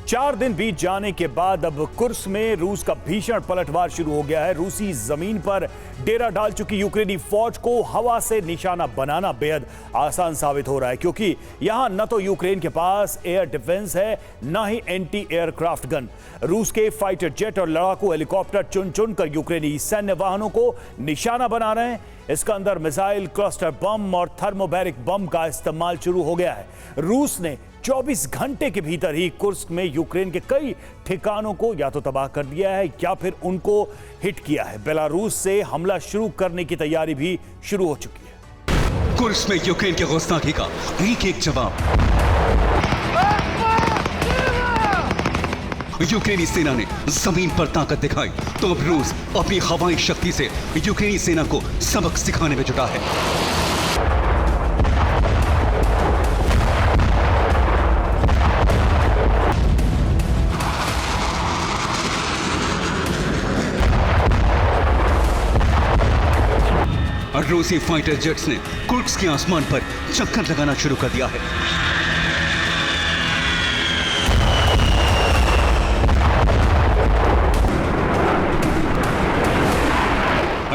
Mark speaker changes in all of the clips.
Speaker 1: 4 दिन बीत जाने के बाद अब कुर्स्क में रूस का भीषण पलटवार शुरू हो गया है। रूसी जमीन पर डेरा डाल चुकी यूक्रेनी फौज को हवा से निशाना बनाना बेहद आसान साबित हो रहा है, क्योंकि यहां न तो यूक्रेन के पास एयर डिफेंस है, न ही एंटी एयरक्राफ्ट गन। रूस के फाइटर जेट और लड़ाकू हेलीकॉप्टर चुन चुन कर यूक्रेनी सैन्य वाहनों को निशाना बना रहे हैं। इसके अंदर मिसाइल, क्लस्टर बम और थर्मोबैरिक बम का इस्तेमाल शुरू हो गया है। रूस ने 24 घंटे के भीतर ही कुर्स्क में यूक्रेन के कई ठिकानों को या तो तबाह कर दिया है या फिर उनको हिट किया है। बेलारूस से हमला शुरू करने की तैयारी भी शुरू हो चुकी है।
Speaker 2: कुर्स्क में यूक्रेन के गुस्ताखी का एक जवाब। यूक्रेनी सेना ने जमीन पर ताकत दिखाई तो अब रूस अपनी हवाई शक्ति से यूक्रेनी सेना को सबक सिखाने में जुटा है। रूसी फाइटर जेट्स ने कुर्स्क के आसमान पर चक्कर लगाना शुरू कर दिया है।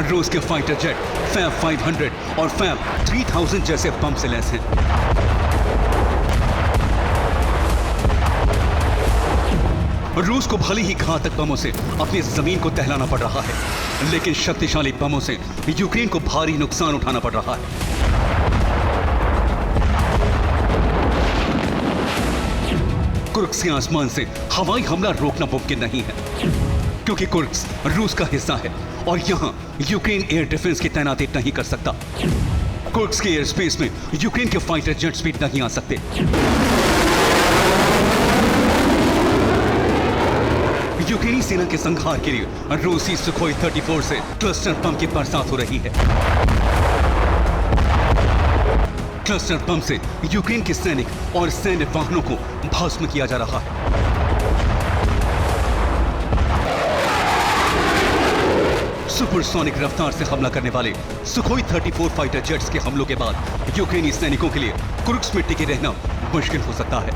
Speaker 2: रूस के फाइटर जेट फैब 500 और फैब 3000 जैसे बम से लैस हैं। रूस को भले ही घातक बमों से अपनी जमीन को दहलाना पड़ रहा है, लेकिन शक्तिशाली बमों से यूक्रेन को भारी नुकसान उठाना पड़ रहा है। कुर्स्क के आसमान से हवाई हमला रोकना मुमकिन नहीं है, क्योंकि कुर्स्क रूस का हिस्सा है और यहां यूक्रेन एयर डिफेंस की तैनाती नहीं कर सकता। कुर्स्क के एयर स्पेस में यूक्रेन के फाइटर जेट्स भी नहीं आ सकते। यूक्रेनी सेना के संहार के लिए रूसी सुखोई 34 से क्लस्टर बम की बरसात हो रही है। क्लस्टर बम से यूक्रेन के सैनिक और सैन्य वाहनों को भस्म किया जा रहा है। सुपरसोनिक रफ्तार से हमला करने वाले सुखोई 34 फाइटर जेट्स के हमलों के बाद यूक्रेनी सैनिकों के लिए कुर्स्क में टिके रहना मुश्किल हो सकता है।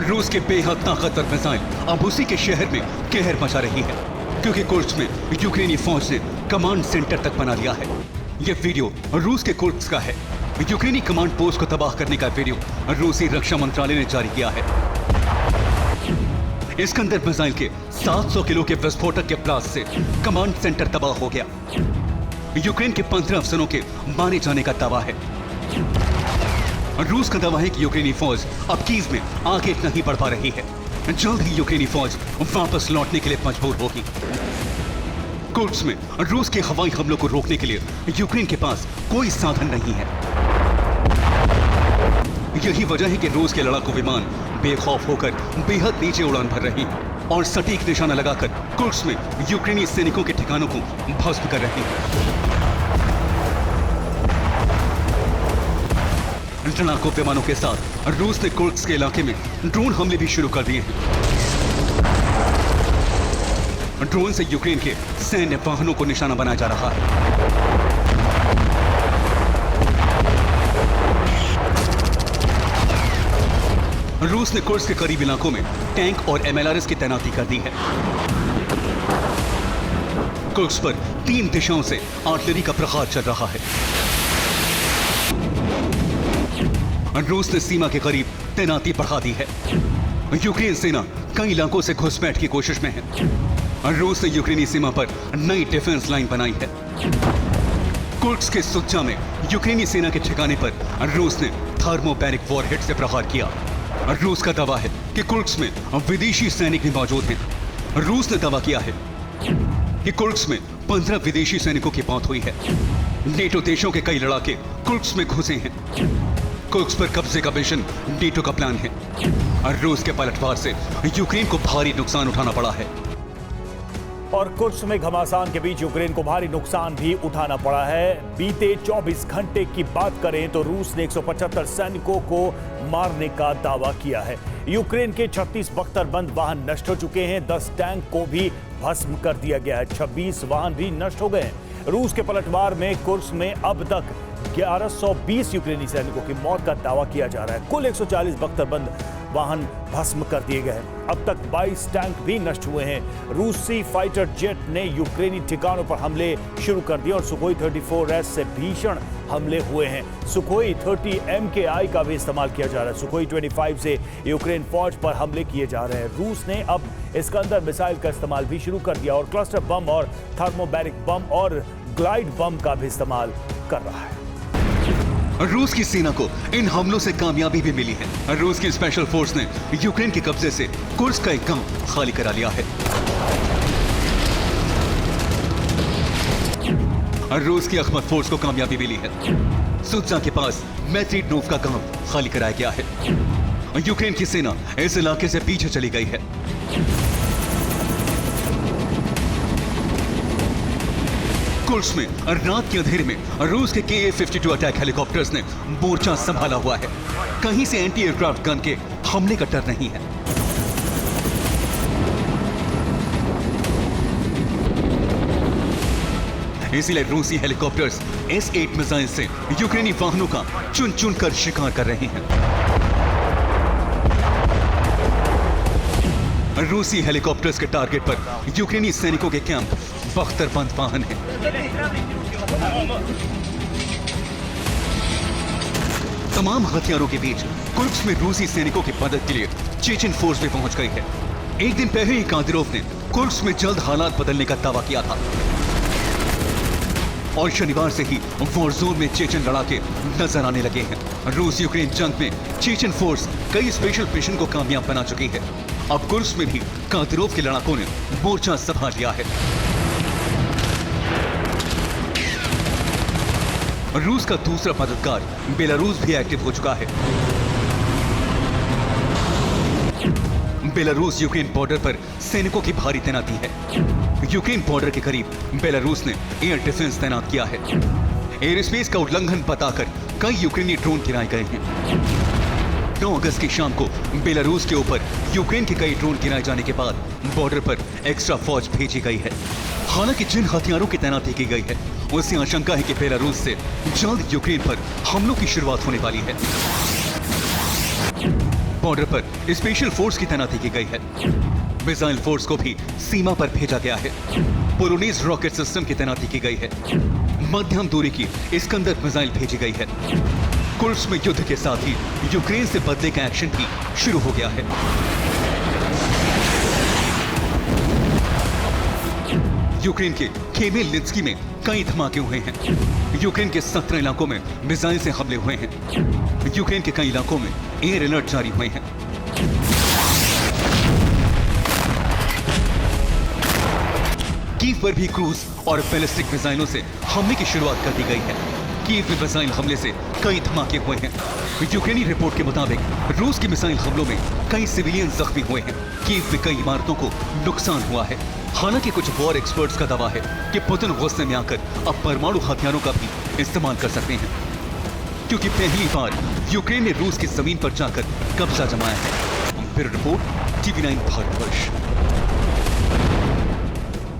Speaker 2: रूस के बेहद ताकतवर मिसाइल अब उसी के शहर में कहर मचा रही है, क्योंकि कुर्स्क में यूक्रेनी फौज ने कमांड सेंटर तक बना लिया है। यह वीडियो रूस के कुर्स्क का है। यूक्रेनी कमांड पोस्ट को तबाह करने का वीडियो रूसी रक्षा मंत्रालय ने जारी किया है। इसके अंदर मिसाइल के 700 किलो के विस्फोटक के ब्लास्ट से कमांड सेंटर तबाह हो गया। यूक्रेन के 15 अफसरों के मारे जाने का दावा है। रूस का दावा है कि यूक्रेनी फौज अब कीव में आगे नहीं बढ़ पा रही है। जल्द ही यूक्रेनी फौज वापस लौटने के लिए मजबूर होगी। कुर्स्क में रूस के हवाई हमलों को रोकने के लिए यूक्रेन के पास कोई साधन नहीं है। यही वजह है कि रूस के लड़ाकू विमान बेखौफ होकर बेहद नीचे उड़ान भर रहे हैं और सटीक निशाना लगाकर कुर्स्क में यूक्रेनी सैनिकों के ठिकानों को भस्म कर रहे हैं। लड़ाकू विमानों के साथ रूस ने कुर्स्क के इलाके में ड्रोन हमले भी शुरू कर दिए हैं। ड्रोन से यूक्रेन के सैन्य वाहनों को निशाना बनाया जा रहा है। रूस ने कुर्स्क के करीब इलाकों में टैंक और MLRS की तैनाती कर दी है। कुर्स्क पर 3 दिशाओं से आर्टिलरी का प्रहार चल रहा है। रूस ने सीमा के करीब तैनाती बढ़ा दी है। यूक्रेन सेना कई इलाकों से घुसपैठ की कोशिश में है। रूस ने यूक्रेनी सीमा पर नई डिफेंस लाइन बनाई है। कुर्स्क के सुच्चा में यूक्रेनी सेना के ठिकाने पर रूस ने थर्मोबैरिक वॉरहेड से प्रहार किया। रूस का दावा है कि कुर्स्क में विदेशी सैनिक भी मौजूद हैं। रूस ने दावा किया है कि कुर्स्क में 15 विदेशी सैनिकों की मौत हुई है। नेटो देशों के कई लड़ाके कुर्स्क में घुसे हैं। कुर्स्क पर कब्जे का मिशन नेटो का प्लान है और रूस के पलटवार से यूक्रेन को भारी नुकसान उठाना पड़ा है।
Speaker 1: और कुर्स्क में घमासान के बीच यूक्रेन को भारी नुकसान भी उठाना पड़ा है। बीते 24 घंटे की बात करें तो रूस ने 175 सैनिकों को मारने का दावा किया है। यूक्रेन के 36 बख्तरबंद वाहन नष्ट हो चुके हैं। 10 टैंक को भी भस्म कर दिया गया है। 26 वाहन भी नष्ट हो गए हैं। रूस के पलटवार में कुर्स्क में अब तक 1120 यूक्रेनी सैनिकों की मौत का दावा किया जा रहा है। कुल 140 बख्तरबंद वाहन भस्म कर दिए गए हैं। अब तक 22 टैंक भी नष्ट हुए हैं। रूसी फाइटर जेट ने यूक्रेनी ठिकानों पर हमले शुरू कर दिए और सुखोई 34S से भीषण हमले हुए हैं। सुखोई 30 MKI का भी इस्तेमाल किया जा रहा है। सुखोई 25 से यूक्रेन फौज पर हमले किए जा रहे हैं। रूस ने अब इस्कंदर मिसाइल का इस्तेमाल भी शुरू कर दिया और क्लस्टर बम और थर्मोबैरिक बम और ग्लाइड बम का भी इस्तेमाल कर रहा है।
Speaker 2: रूस की सेना को इन हमलों से कामयाबी भी मिली है। रूस की स्पेशल फोर्स ने यूक्रेन के कब्जे से कुर्स्क का एक गांव खाली करा लिया है। रूस की अखमत फोर्स को कामयाबी मिली है। सुत्जा के पास मैत्रिडनोव का गांव खाली कराया गया है। यूक्रेन की सेना इस इलाके से पीछे चली गई है। कुर्स्क में रात के अंधेरे में रूस के Ka-52 अटैक हेलीकॉप्टर्स ने मोर्चा संभाला हुआ है। कहीं से एंटी एयरक्राफ्ट गन के हमले का डर नहीं है। इसीलिए रूसी हेलीकॉप्टर्स S-8 मिसाइल से यूक्रेनी वाहनों का चुन चुन कर शिकार कर रहे हैं। रूसी हेलीकॉप्टर्स के टारगेट पर यूक्रेनी सैनिकों के कैंप बख्तरबंद वाहन है। तमाम हथियारों के बीच कुर्स्क में रूसी सैनिकों की मदद के लिए चेचन फोर्स भी पहुंच गई है। एक दिन पहले ही कादिरोव ने कुर्स्क में जल्द हालात बदलने का दावा किया था और शनिवार से ही वॉर जोन में चेचन लड़ाके नजर आने लगे हैं। रूस यूक्रेन जंग में चेचन फोर्स कई स्पेशल मिशन को कामयाब बना चुकी है। अब कुर्स्क में भी कादिरोव के लड़ाकों ने मोर्चा संभाल लिया है। रूस का दूसरा मददगार बेलारूस भी एक्टिव हो चुका है। बेलारूस यूक्रेन बॉर्डर पर सैनिकों की भारी तैनाती है। यूक्रेन बॉर्डर के करीब बेलारूस ने एयर डिफेंस तैनात किया है। एयर स्पेस का उल्लंघन बताकर कई यूक्रेनी ड्रोन गिराए गए हैं। 9 अगस्त की शाम को बेलारूस के ऊपर यूक्रेन के कई ड्रोन गिराए जाने के बाद बॉर्डर पर एक्स्ट्रा फौज भेजी गई है। हालांकि जिन हथियारों की तैनाती की गई है उससे आशंका है कि बेलारूस से जल्द यूक्रेन पर हमलों की शुरुआत होने वाली है। बॉर्डर पर स्पेशल फोर्स की तैनाती की गई है। मिसाइल फोर्स को भी सीमा पर भेजा गया है। पोलोनीज रॉकेट सिस्टम की तैनाती की गई है। मध्यम दूरी की इस्कंदर मिसाइल भेजी गई है। कुर्स्क में युद्ध के साथ ही यूक्रेन से बदले का एक्शन भी शुरू हो गया है। यूक्रेन के खेमेलनित्स्की में कई धमाके हुए हैं। यूक्रेन के 17 इलाकों में मिसाइल से हमले हुए हैं। यूक्रेन के कई इलाकों में एयर अलर्ट जारी हुए हैं। कीव पर भी क्रूज और बैलिस्टिक मिसाइलों से हमले की शुरुआत कर दी गई है। कीव में मिसाइल हमले से कई धमाके हुए हैं। यूक्रेनी रिपोर्ट के मुताबिक रूस के मिसाइल हमलों में कई सिविलियन जख्मी हुए हैं। कीव में कई इमारतों को नुकसान हुआ है। हालांकि कुछ वॉर एक्सपर्ट्स का दावा है कि पुतिन गुस्से में आकर अब परमाणु हथियारों का भी इस्तेमाल कर सकते हैं, क्योंकि पहली बार यूक्रेन ने रूस की जमीन पर जाकर कब्जा जमाया है। Bureau report, TV9 Bharatvarsh.